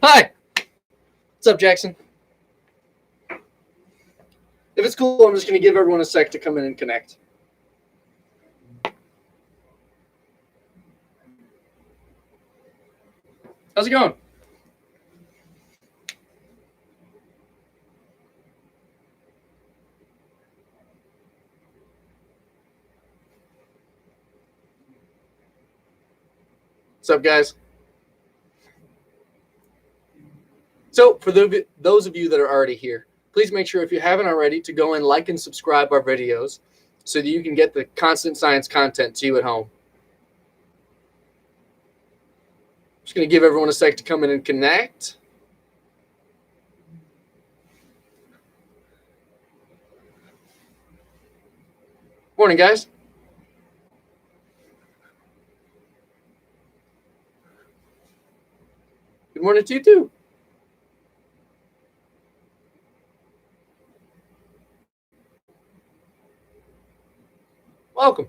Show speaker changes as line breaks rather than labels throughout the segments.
Hi, what's up, Jackson? If it's cool, I'm just going to give everyone a sec to come in and connect. How's it going? What's up, guys? So, for those of you that are already here, please make sure if you haven't already to go and like and subscribe our videos so that you can get the constant science content to you at home. Just going to give everyone a sec to come in and connect. Morning, guys. Good morning to you, too. Welcome.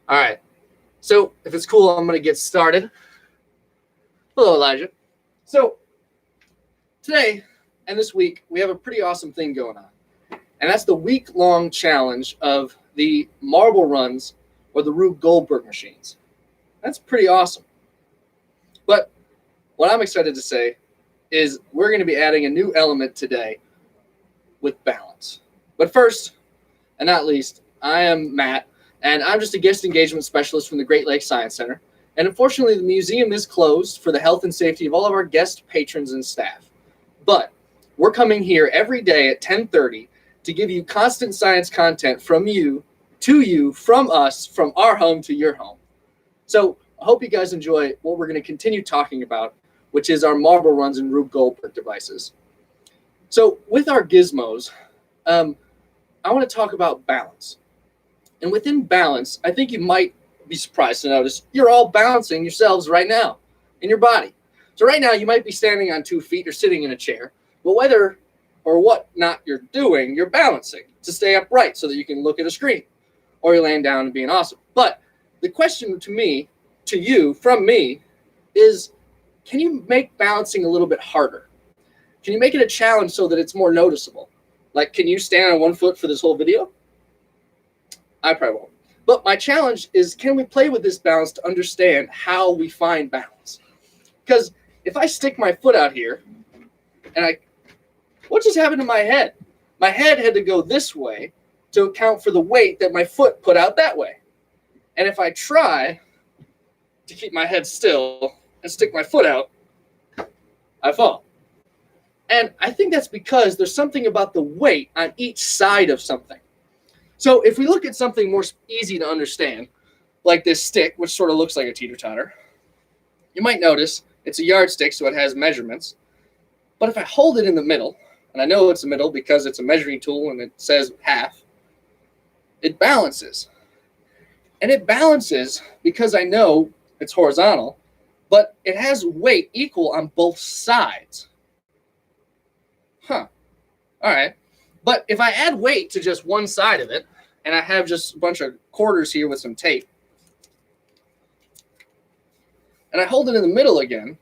All right. So, if it's cool, I'm going to get started. Hello, Elijah. So, today and this week, we have a pretty awesome thing going on. And that's the week-long challenge of the marble runs or the Rube Goldberg machines. That's pretty awesome. But what I'm excited to say is we're going to be adding a new element today with balance. But first, and not least, I am Matt, and I'm just a guest engagement specialist from the Great Lakes Science Center. And unfortunately, the museum is closed for the health and safety of all of our guest patrons and staff. But we're coming here every day at 10:30 to give you constant science content from you, to you, from us, from our home to your home. So I hope you guys enjoy what we're going to continue talking about, which is our marble runs and Rube Goldberg devices. So with our gizmos, I want to talk about balance. And within balance, I think you might be surprised to notice you're all balancing yourselves right now in your body. So right now you might be standing on 2 feet or sitting in a chair, but whether or what not you're doing, you're balancing to stay upright so that you can look at a screen, or you're laying down and being awesome. But the question to me, to you, from me, is can you make balancing a little bit harder? Can you make it a challenge so that it's more noticeable? Like, can you stand on 1 foot for this whole video? I probably won't. But my challenge is, can we play with this balance to understand how we find balance? Because if I stick my foot out here and what just happened to my head? My head had to go this way to account for the weight that my foot put out that way. And if I try to keep my head still and stick my foot out, I fall. And I think that's because there's something about the weight on each side of something. So if we look at something more easy to understand, like this stick, which sort of looks like a teeter-totter, you might notice it's a yardstick, so it has measurements. But if I hold it in the middle, and I know it's the middle because it's a measuring tool and it says half, it balances. And it balances because I know it's horizontal, but it has weight equal on both sides. All right. But if I add weight to just one side of it, and I have just a bunch of quarters here with some tape, and I hold it in the middle again,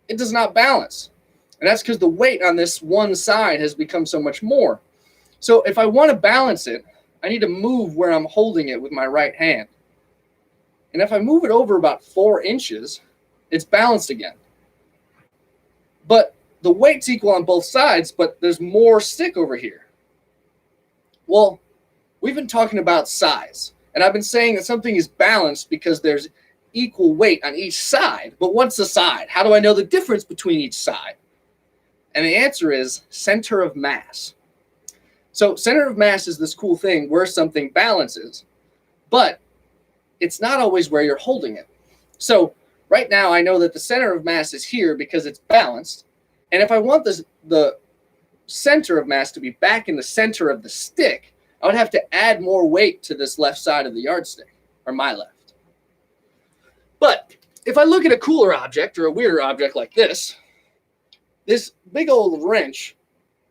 it does not balance. And that's because the weight on this one side has become so much more. So if I want to balance it, I need to move where I'm holding it with my right hand. And if I move it over about 4 inches, it's balanced again. But the weight's equal on both sides, but there's more stick over here. Well, we've been talking about size, and I've been saying that something is balanced because there's equal weight on each side. But what's the side? How do I know the difference between each side? And the answer is center of mass. So center of mass is this cool thing where something balances, but it's not always where you're holding it. So right now I know that the center of mass is here because it's balanced. And if I want the center of mass to be back in the center of the stick, I would have to add more weight to this left side of the yardstick, or my left. But if I look at a cooler object or a weirder object like this big old wrench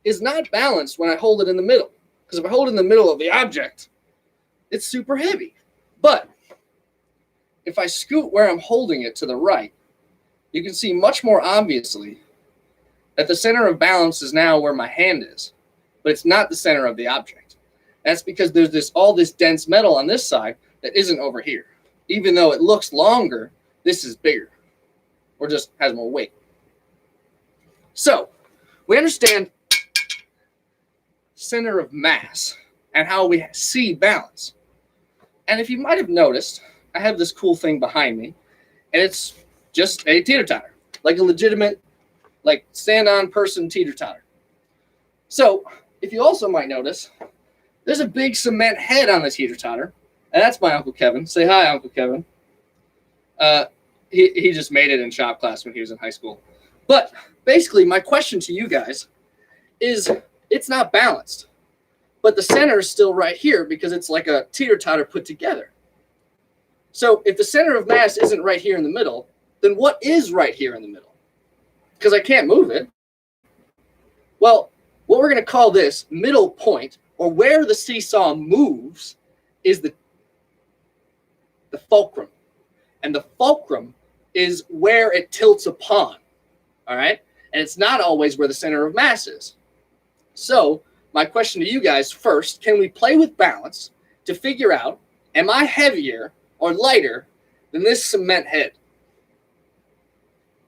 is not balanced when I hold it in the middle. Because if I hold it in the middle of the object, it's super heavy. But if I scoot where I'm holding it to the right, you can see much more obviously that the center of balance is now where my hand is, but it's not the center of the object. That's because there's all this dense metal on this side that isn't over here. Even though it looks longer, this is bigger, or just has more weight. So we understand center of mass and how we see balance. And if you might have noticed, I have this cool thing behind me, and it's just a teeter-totter, like a legitimate, like stand-on person teeter-totter. So if you also might notice, there's a big cement head on this teeter-totter, and that's my Uncle Kevin. Say hi, Uncle Kevin. He just made it in shop class when he was in high school. But basically, my question to you guys is, it's not balanced, but the center is still right here because it's like a teeter-totter put together. So if the center of mass isn't right here in the middle, then what is right here in the middle? Because I can't move it. Well, what we're going to call this middle point, or where the seesaw moves, is the fulcrum. And the fulcrum is where it tilts upon. All right? And it's not always where the center of mass is. So my question to you guys first, can we play with balance to figure out, am I heavier or lighter than this cement head?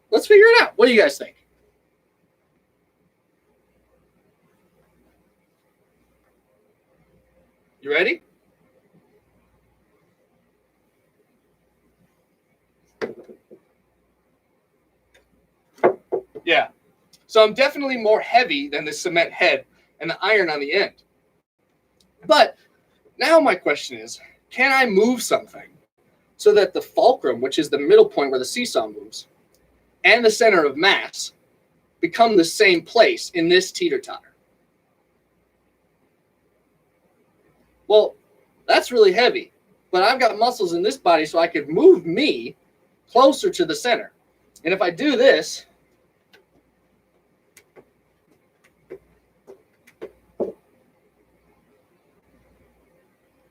Let's figure it out. What do you guys think? You ready? Yeah. So I'm definitely more heavy than the cement head and the iron on the end. But now my question is, can I move something so that the fulcrum, which is the middle point where the seesaw moves, and the center of mass become the same place in this teeter-totter? Well, that's really heavy, but I've got muscles in this body so I could move me closer to the center. And if I do this,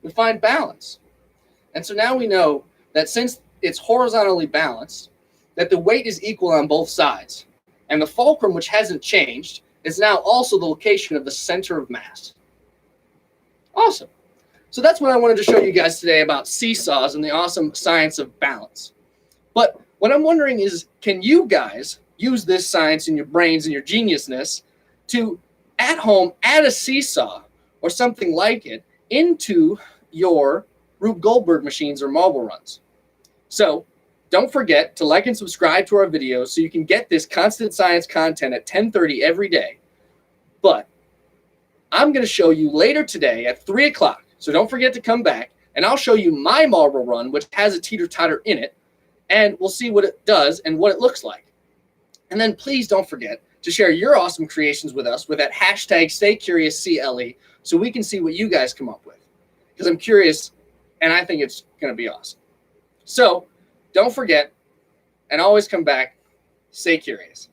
we find balance. And so now we know that since it's horizontally balanced, that the weight is equal on both sides. And the fulcrum, which hasn't changed, is now also the location of the center of mass. Awesome. So that's what I wanted to show you guys today about seesaws and the awesome science of balance. But what I'm wondering is, can you guys use this science in your brains and your geniusness to, at home, add a seesaw or something like it into your Rube Goldberg machines or marble runs? So don't forget to like and subscribe to our videos so you can get this constant science content at 10:30 every day. But I'm going to show you later today at 3 o'clock. So don't forget to come back, and I'll show you my marble run, which has a teeter-totter in it, and we'll see what it does and what it looks like. And then please don't forget to share your awesome creations with us with that hashtag StayCuriousCLE so we can see what you guys come up with. Because I'm curious, and I think it's going to be awesome. So don't forget, and always come back, stay curious.